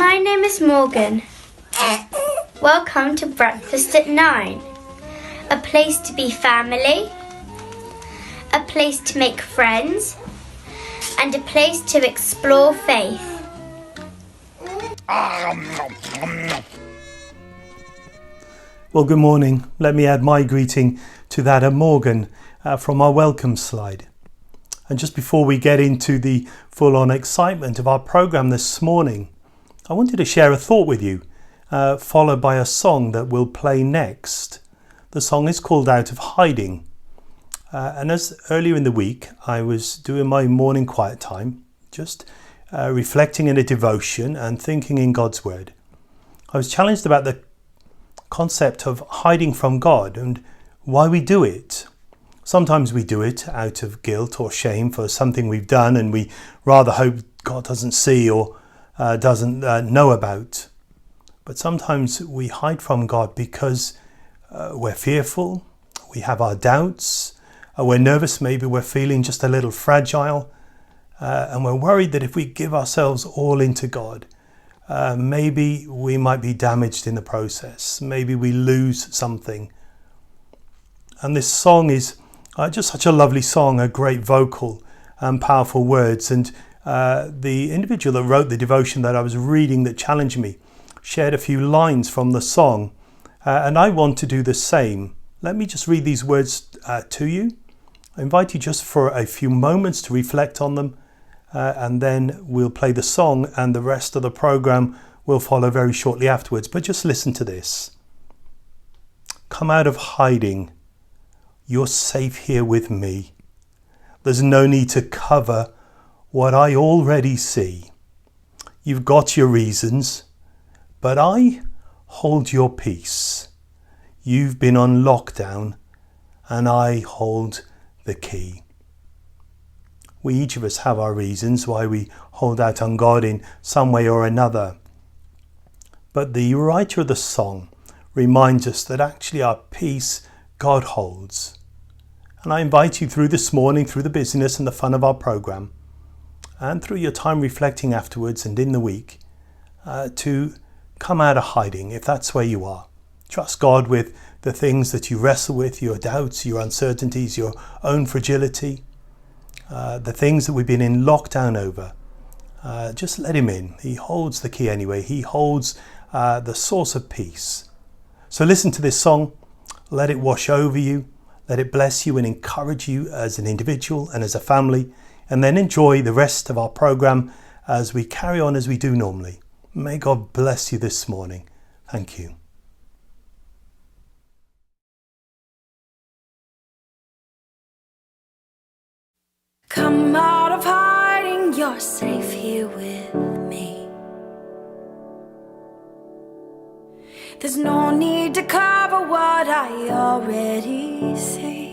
My name is Morgan. Welcome to Breakfast at 9. A place to be family, a place to make friends, and a place to explore faith. Well, good morning. Let me add my greeting to that of Morgan from our welcome slide. And just before we get into the full-on excitement of our program this morning, I wanted to share a thought with you, followed by a song that will play next. The song is called Out of Hiding. And as earlier in the week, I was doing my morning quiet time, just reflecting in a devotion and thinking in God's Word. I was challenged about the concept of hiding from God and why we do it. Sometimes we do it out of guilt or shame for something we've done, and we rather hope God doesn't see or doesn't know about. But sometimes we hide from God because we're fearful, we have our doubts, we're nervous, maybe we're feeling just a little fragile, and we're worried that if we give ourselves all into God, maybe we might be damaged in the process, maybe we lose something. And this song is just such a lovely song, a great vocal and powerful words. And the individual that wrote the devotion that I was reading that challenged me shared a few lines from the song. And I want to do the same. Let me just read these words to you. I invite you just for a few moments to reflect on them. And then we'll play the song, and the rest of the program will follow very shortly afterwards. But just listen to this. Come out of hiding. You're safe here with me. There's no need to cover what I already see. You've got your reasons, but I hold your peace. You've been on lockdown, and I hold the key. We, each of us, have our reasons why we hold out on God in some way or another. But the writer of the song reminds us that actually our peace God holds. And I invite you through this morning, through the busyness and the fun of our program, and through your time reflecting afterwards and in the week, to come out of hiding, if that's where you are. Trust God with the things that you wrestle with, your doubts, your uncertainties, your own fragility, the things that we've been in lockdown over. Just let him in. He holds the key anyway. He holds the source of peace. So listen to this song. Let it wash over you. Let it bless you and encourage you as an individual and as a family. And then enjoy the rest of our program as we carry on as we do normally. May God bless you this morning. Thank you. Come out of hiding, you're safe here with me. There's no need to cover what I already see.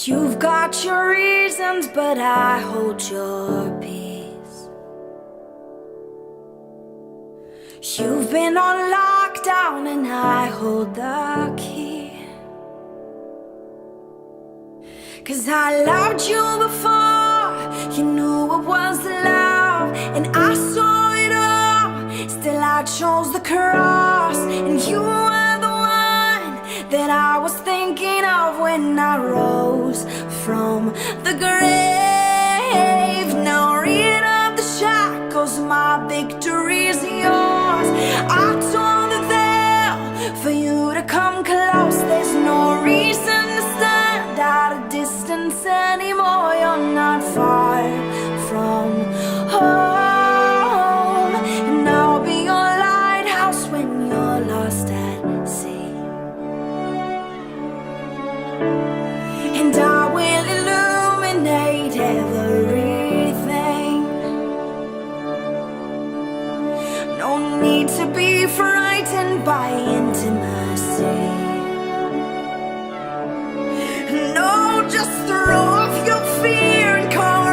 You've got your reasons, but I hold your peace. You've been on lockdown, and I hold the key. 'Cause I loved you before you knew what was love, and I saw it all. Still I chose the cross, and you were the one that I was thinking of when I rose from the grave. Now rid of the shackles, my victory's yours. I tore the veil for you to come close. There's no reason to stand at a distance anymore. You're not far from home, and I'll be your lighthouse when you're lost at sea. And I will illuminate everything. No need to be frightened by intimacy. No, just throw off your fear and come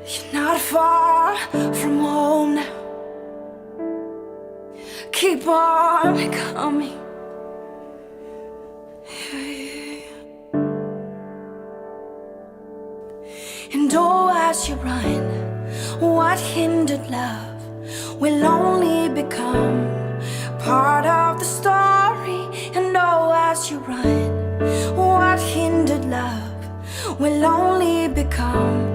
You're not far from home now. Keep on coming. And oh, as you run, what hindered love will only become part of the story. And oh, as you run, what hindered love will only become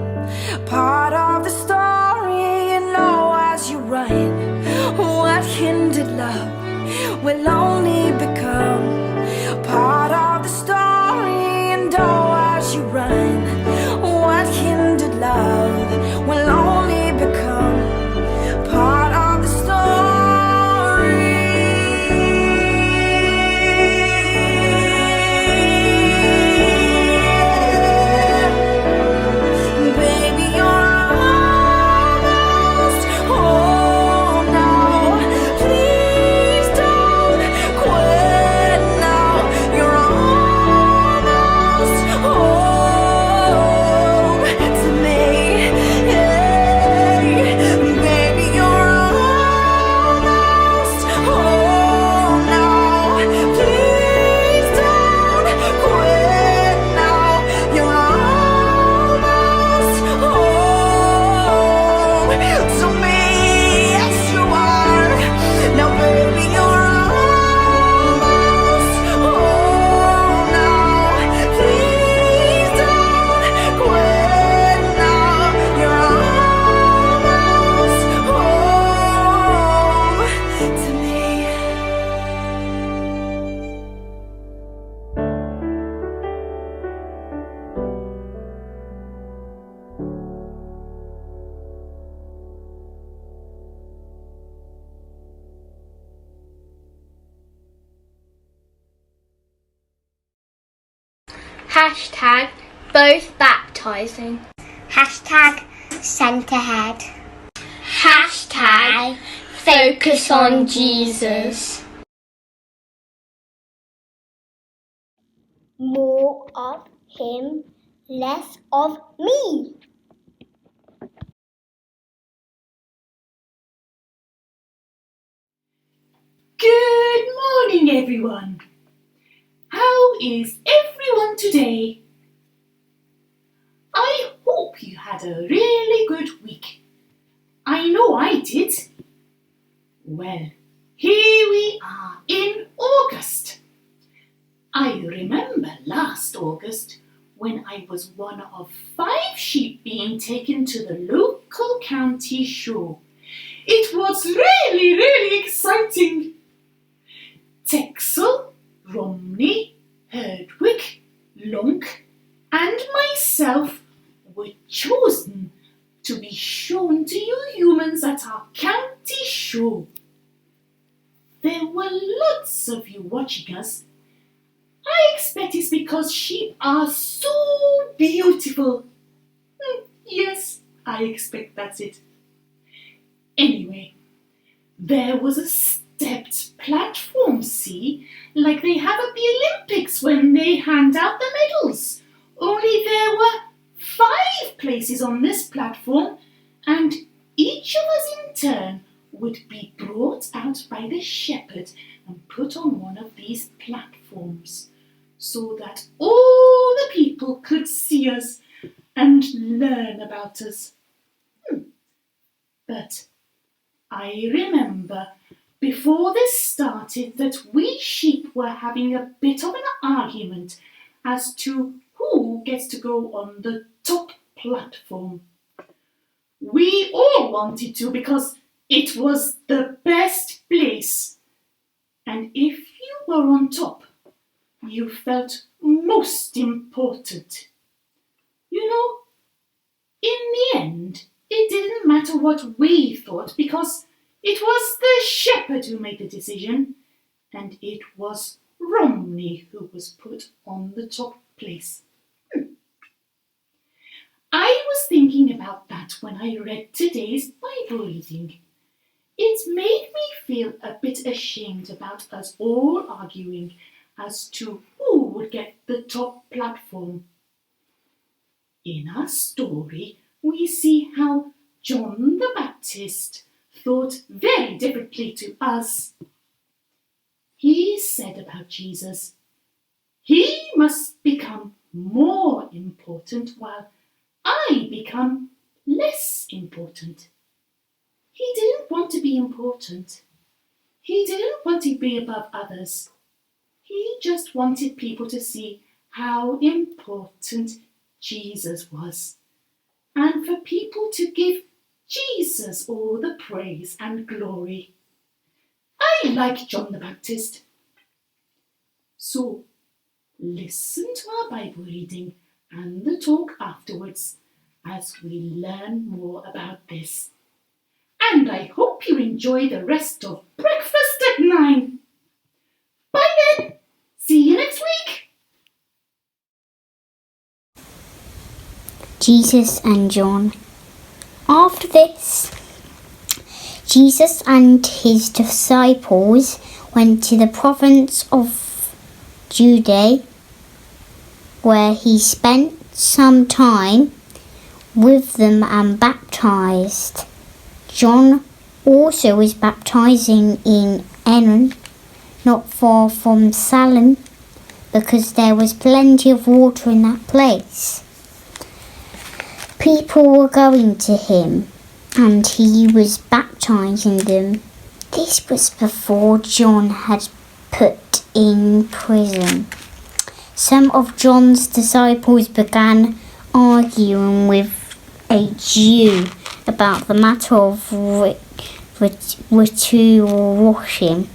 part of the story. And oh, as you run, what hindered love will only become part of the story. And oh, as you run, what hindered love will only become part of the story. Baby, you're almost home now. Please don't quit now. You're almost home to me. Hey, baby, you're almost home now. Please don't quit now. You're almost home to me. Yes, you are. Now, baby, you're almost home now. Please don't quit now. You're almost home to me. Hashtag both baptizing. Hashtag sent ahead. Hashtag focus on Jesus. More of him, less of me. Good morning, everyone. How is everyone today? I hope you had a really good week. I know I did. Well, here we are in August. I remember last August when I was one of 5 sheep being taken to the local county show. It was really exciting. Texel, Romney, Herdwick, Lunk, and myself were chosen to be shown to you humans at our county show. There were lots of you watching us. I expect it's because sheep are so beautiful. Yes, I expect that's it. Anyway, there was a stepped platform, see, like they have at the Olympics when they hand out the medals. Only there were 5 places on this platform, and each of us in turn would be brought out by the shepherd and put on one of these platforms so that all the people could see us and learn about us. But I remember before this started that we sheep were having a bit of an argument as to who gets to go on the top platform. We all wanted to because it was the best place. And if you were on top, you felt most important. You know, in the end, it didn't matter what we thought because it was the shepherd who made the decision, and it was Romney who was put on the top place. I was thinking about that when I read today's Bible reading. It made me feel a bit ashamed about us all arguing as to who would get the top platform. In our story, we we see how John the Baptist thought very differently to us. He said about Jesus, he must become more important while I become less important. He didn't want to be important. He didn't want to be above others. He just wanted people to see how important Jesus was, and for people to give Jesus all the praise and glory. I like John the Baptist. So, listen to our Bible reading and the talk afterwards as we learn more about this. And I hope you enjoy the rest of Breakfast at 9. Bye then. See you next week. Jesus and John. After this, Jesus and his disciples went to the province of Judea, where he spent some time with them and baptized. John also was baptizing in Edmonds, not far from Salem, because there was plenty of water in that place. People were going to him, and he was baptizing them. This was before John had put in prison. Some of John's disciples began arguing with a Jew about the matter of ritual washing.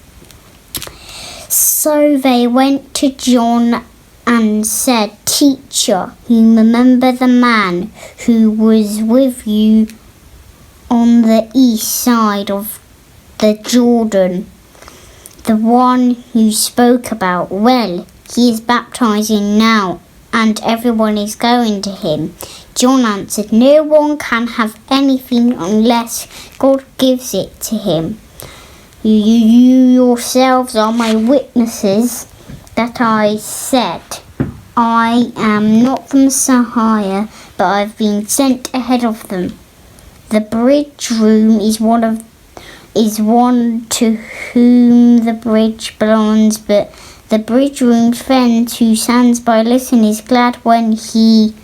So they went to John and said, "Teacher, you remember the man who was with you on the east side of the Jordan, the one you spoke about? Well, he is baptizing now, and everyone is going to him." John answered, "No one can have anything unless God gives it to him. You yourselves are my witnesses that I said, I am not the Messiah, but I've been sent ahead of them. The bridegroom is one to whom the bridge belongs, but the bridegroom's friend who stands by listening is glad when he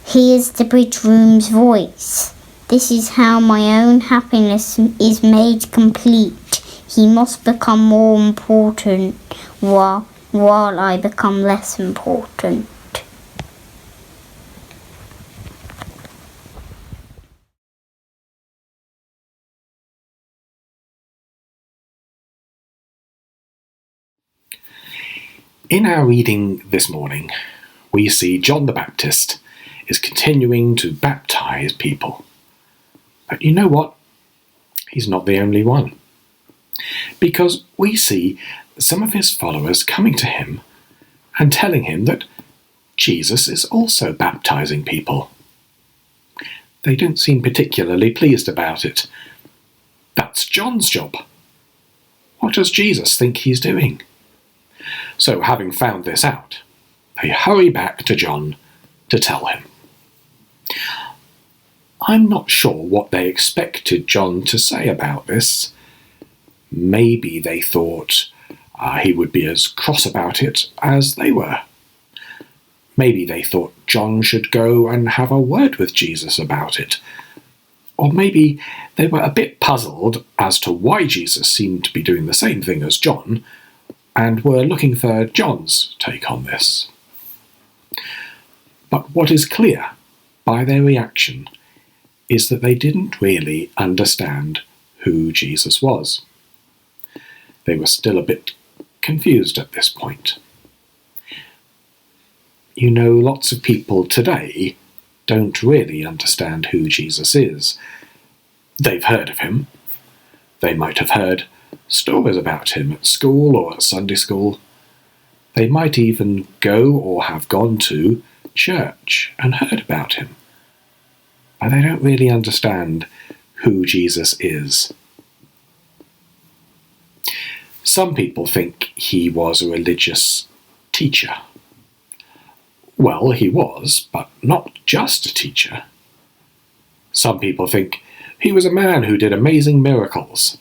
hears the bridegroom's voice. This is how my own happiness is made complete. He must become more important while I become less important." In our reading this morning, we see John the Baptist is continuing to baptize people. But you know what? He's not the only one. Because we see some of his followers coming to him and telling him that Jesus is also baptizing people. They don't seem particularly pleased about it. That's John's job. What does Jesus think he's doing? So, having found this out, they hurry back to John to tell him. I'm not sure what they expected John to say about this. Maybe they thought he would be as cross about it as they were. Maybe they thought John should go and have a word with Jesus about it. Or maybe they were a bit puzzled as to why Jesus seemed to be doing the same thing as John, and were looking for John's take on this. But what is clear by their reaction is that they didn't really understand who Jesus was. They were still a bit confused at this point. You know, lots of people today don't really understand who Jesus is. They've heard of him. They might have heard stories about him at school or at Sunday school. They might even go or have gone to church and heard about him. But they don't really understand who Jesus is. Some people think he was a religious teacher. Well, he was, but not just a teacher. Some people think he was a man who did amazing miracles.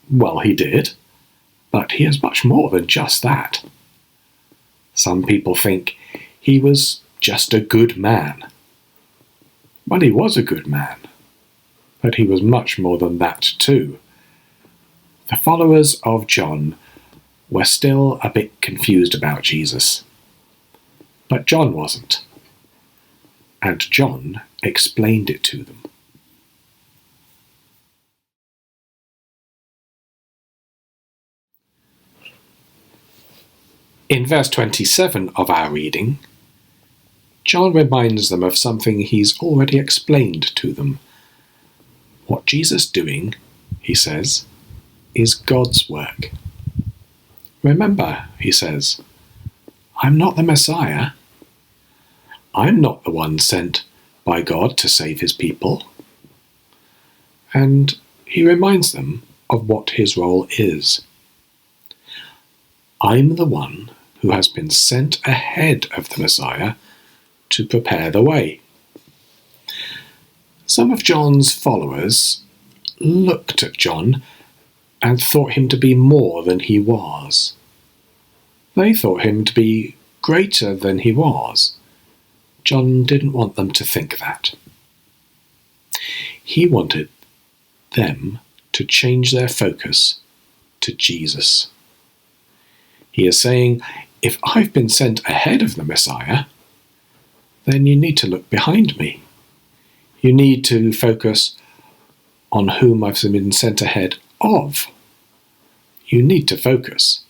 Well, he did, but he is much more than just that. Some people think he was just a good man. Well, he was a good man, but he was much more than that too. The followers of John were still a bit confused about Jesus, but John wasn't, and John explained it to them. In verse 27 of our reading, John reminds them of something he's already explained to them. What Jesus is doing, he says, is God's work. Remember, he says, I'm not the Messiah. I'm not the one sent by God to save his people. And he reminds them of what his role is. I'm the one who has been sent ahead of the Messiah to prepare the way. Some of John's followers looked at John and thought him to be more than he was. They thought him to be greater than he was. John didn't want them to think that. He wanted them to change their focus to Jesus. He is saying, if I've been sent ahead of the Messiah, then you need to look behind me. You need to focus on whom I've been sent ahead of. You need to focus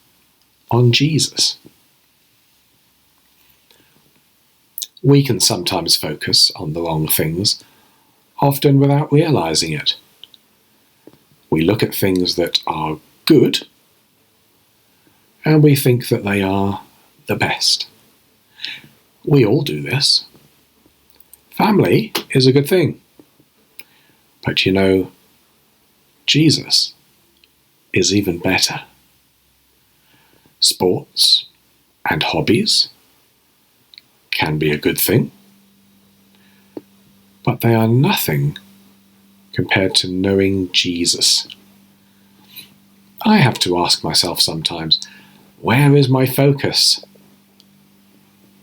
on Jesus. We can sometimes focus on the wrong things, often without realizing it. We look at things that are good, and we think that they are the best. We all do this. Family is a good thing. But you know, Jesus is even better. Sports and hobbies can be a good thing, but they are nothing compared to knowing Jesus. I have to ask myself sometimes, where is my focus?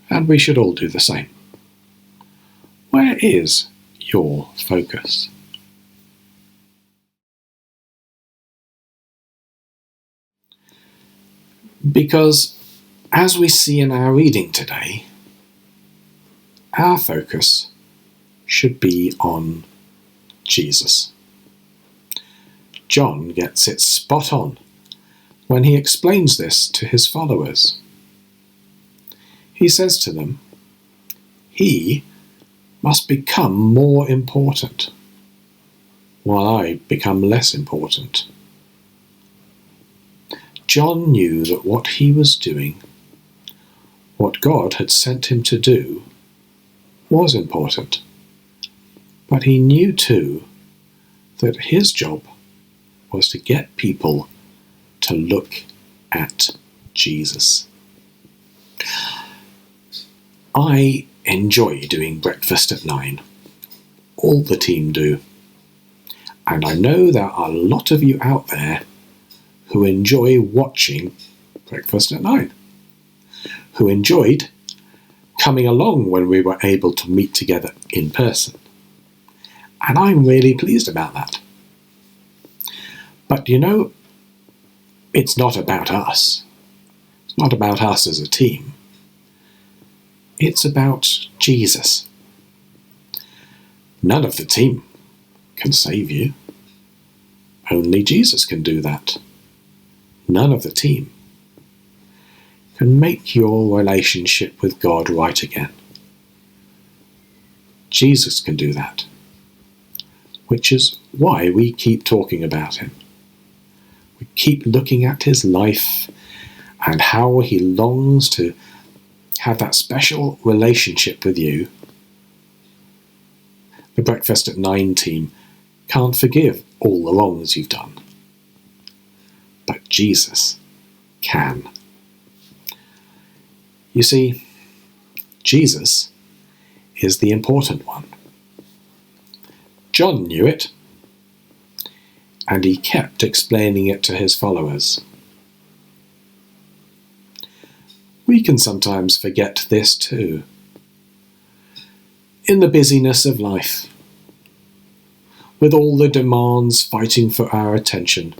And we should all do the same. Where is your focus? Because, as we see in our reading today, our focus should be on Jesus. John gets it spot on when he explains this to his followers. He says to them, he must become more important, while I become less important. John knew that what he was doing, what God had sent him to do, was important. But he knew too that his job was to get people to look at Jesus. I enjoy doing breakfast at 9. All the team do. And I know there are a lot of you out there who enjoy watching Breakfast at 9, who enjoyed coming along when we were able to meet together in person. And I'm really pleased about that. But you know, it's not about us. It's not about us as a team. It's about Jesus. None of the team can save you. Only Jesus can do that. None of the team can make your relationship with God right again. Jesus can do that, which is why we keep talking about him. We keep looking at his life and how he longs to have that special relationship with you. The Breakfast at 9 team can't forgive all the wrongs you've done. But Jesus can. You see, Jesus is the important one. John knew it, and he kept explaining it to his followers. We can sometimes forget this too. In the busyness of life, with all the demands fighting for our attention,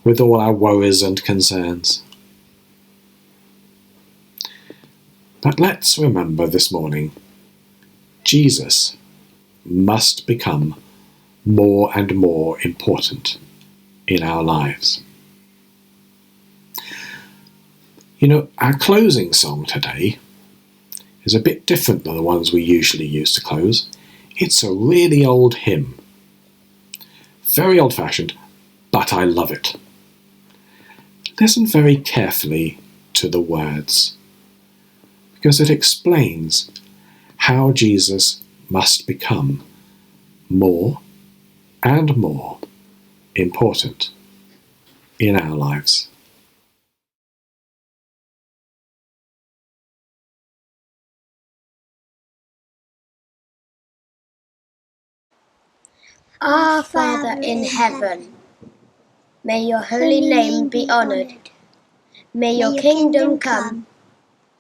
with all our worries and concerns. But let's remember this morning, Jesus must become more and more important in our lives. You know, our closing song today is a bit different than the ones we usually use to close. It's a really old hymn. Very old-fashioned, but I love it. Listen very carefully to the words, because it explains how Jesus must become more and more important in our lives. Our Father in heaven, may your holy name be honoured. May your kingdom come.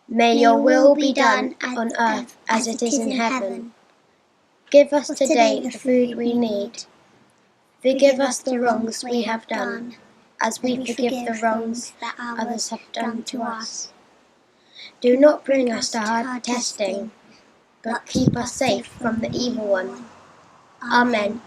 May your will be done on earth as it is in heaven. Give us today the food we need. Forgive us the wrongs we have done, as we forgive the wrongs that others have done to us. Do not bring us to hard testing, but keep us safe from the evil one. Amen.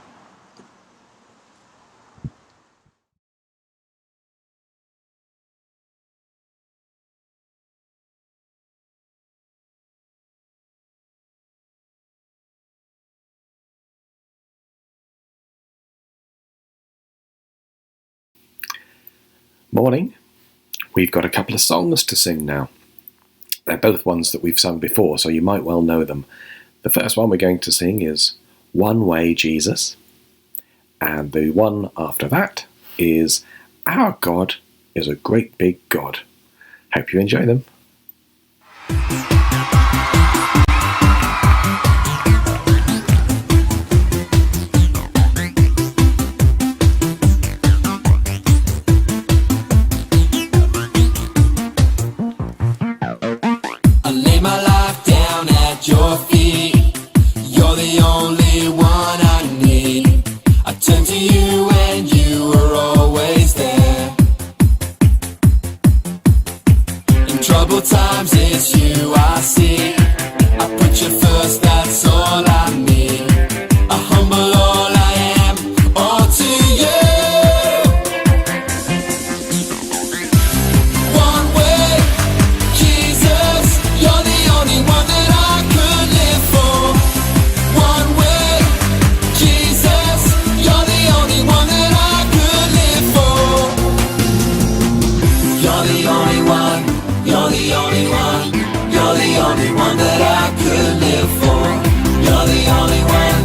Morning. We've got a couple of songs to sing now. They're both ones that we've sung before, so you might well know them. The first one we're going to sing is One Way Jesus, and the one after that is Our God is a Great Big God. Hope you enjoy them. Your feet, you're the only one I need. I turn to you and you are always there. In troubled times it's you I see. I put you first, that's all I need. I humble all I am, all to you. One way, Jesus, you're the only one that I could live for. One way, Jesus, you're the only one that I could live for. You're the only one, you're the only one, you're the only one that I could live for. You're the only one,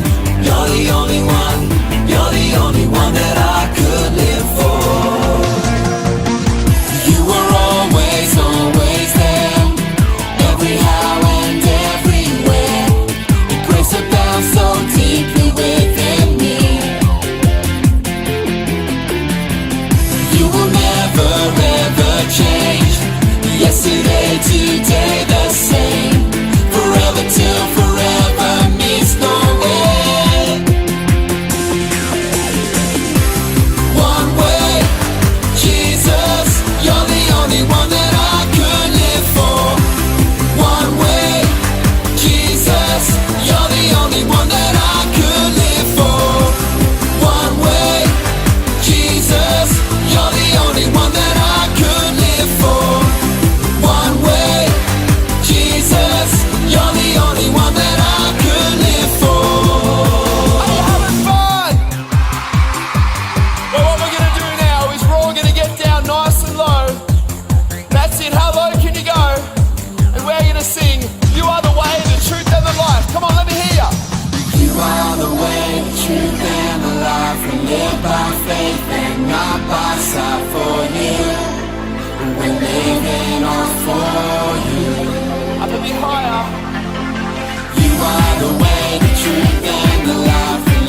you're the only one, you're the only one that I could live for. You were always, always there, every how and everywhere. The grace abounds so deeply within me. You will never ever change. Yesterday, today, the same. Forever till forever meets no end. One way, Jesus, you're the only one that I could live for. One way, Jesus, you're the only one that I could live for. One way, Jesus, you're the only one that I could live for. One way, Jesus, you're the only one that I could live for. Are you having fun? Well, what we're going to do now is we're all going to get down nice and low. That's it, how low can you go? And we're going to sing, you are the way, the truth and the life. Come on, let me hear you. You are the way, the truth and the life. We live by faith and not by sight for you. We're living all for you. Up a bit higher. You are the way, the truth and the life. We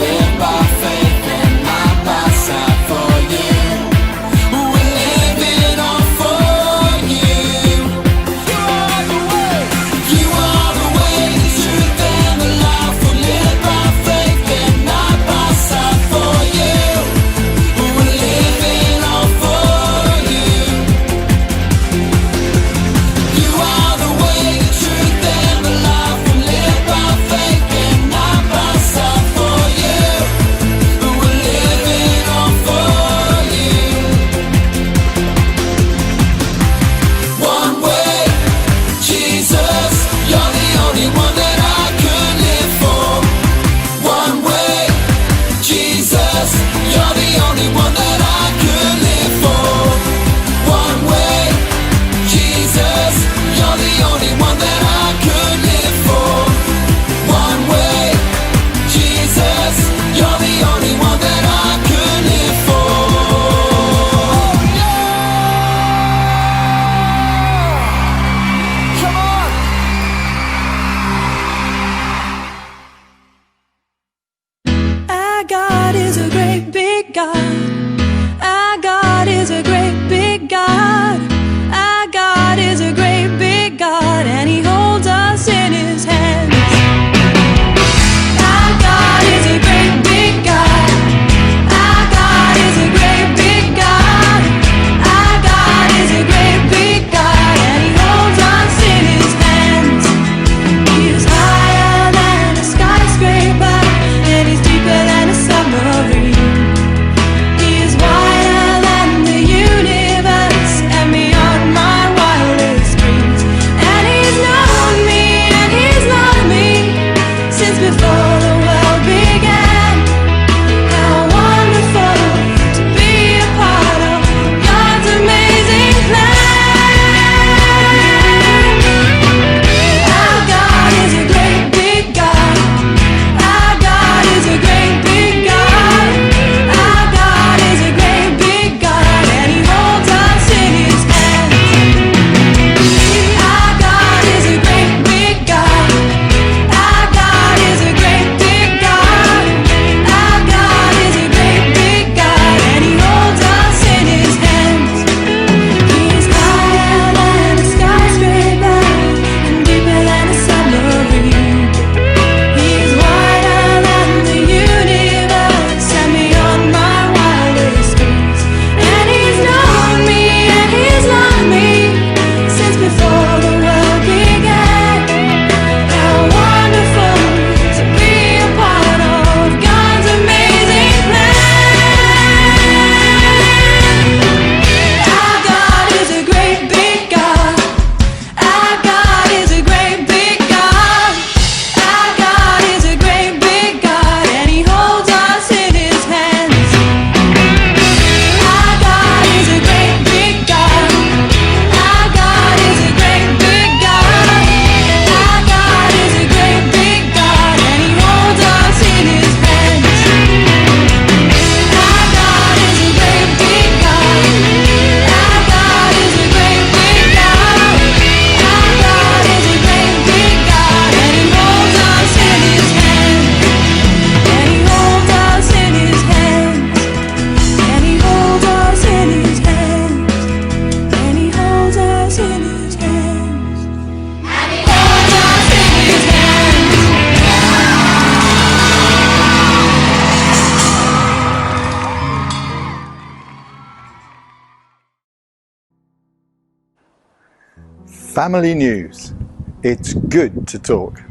Family news. It's good to talk.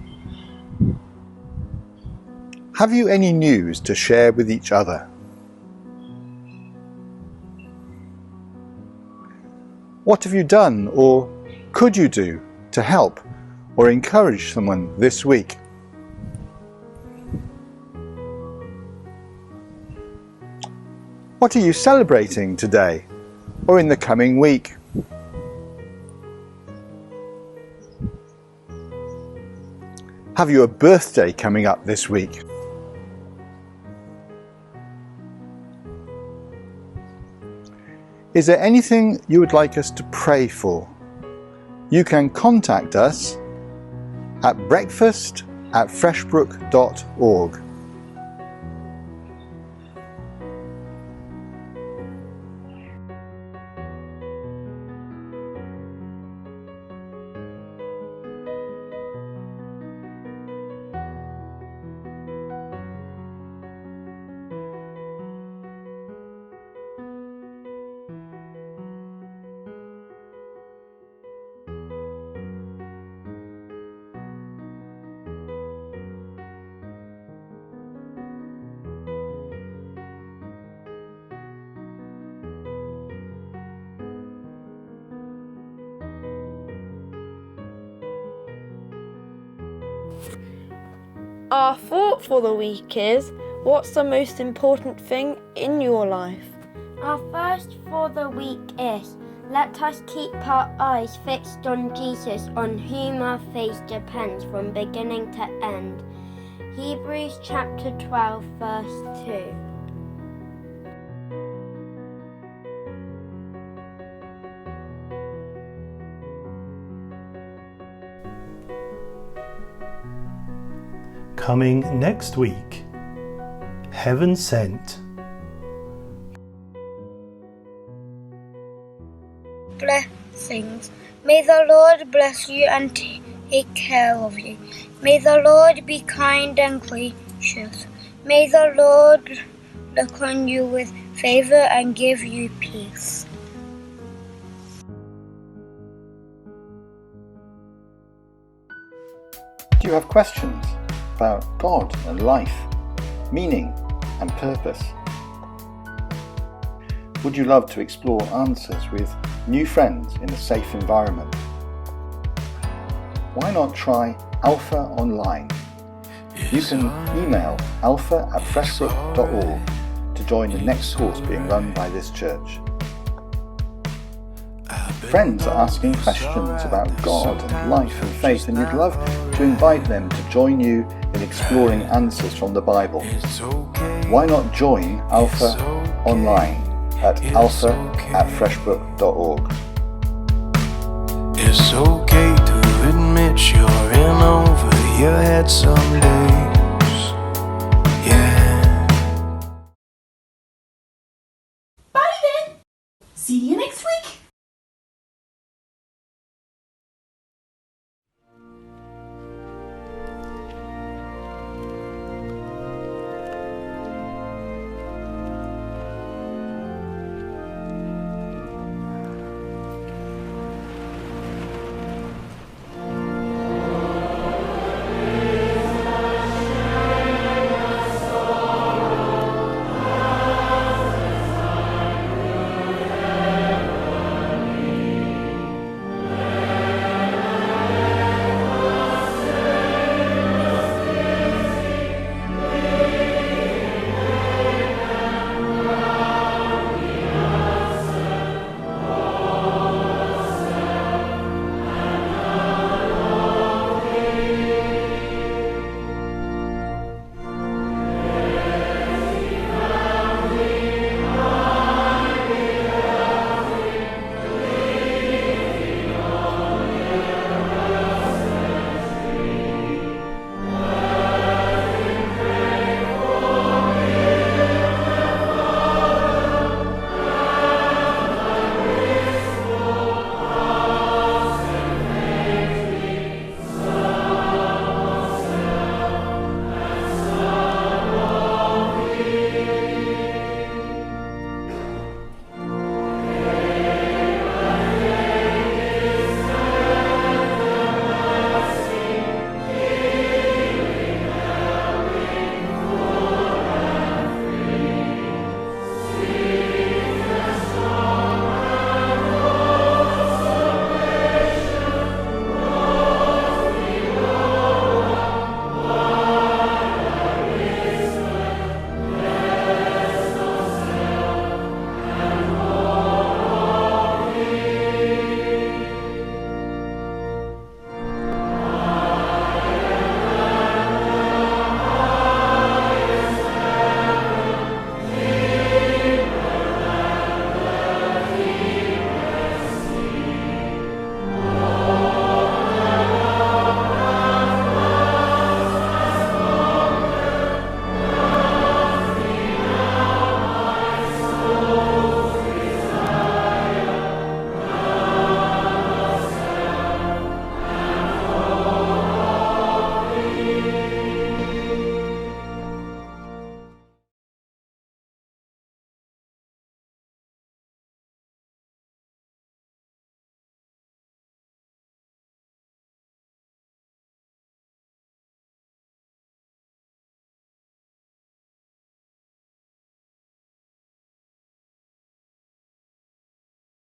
Have you any news to share with each other? What have you done or could you do to help or encourage someone this week? What are you celebrating today or in the coming week? Have you a birthday coming up this week? Is there anything you would like us to pray for? You can contact us at breakfast@freshbrook.org. Our thought for the week is, what's the most important thing in your life? Our first for the week is, let us keep our eyes fixed on Jesus, on whom our faith depends from beginning to end. Hebrews chapter 12 verse 2. Coming next week, Heaven Sent. Blessings. May the Lord bless you and take care of you. May the Lord be kind and gracious. May the Lord look on you with favor and give you peace. Do you have questions about God and life, meaning and purpose? Would you love to explore answers with new friends in a safe environment? Why not try Alpha Online? You can email alpha@freshbrook.org to join the next course being run by this church. Friends are asking questions about God and life and faith, and you'd love to invite them to join you in exploring answers from the Bible. Why not join Alpha Online at alpha@freshbrook.org. It's okay to admit you're in over your head someday.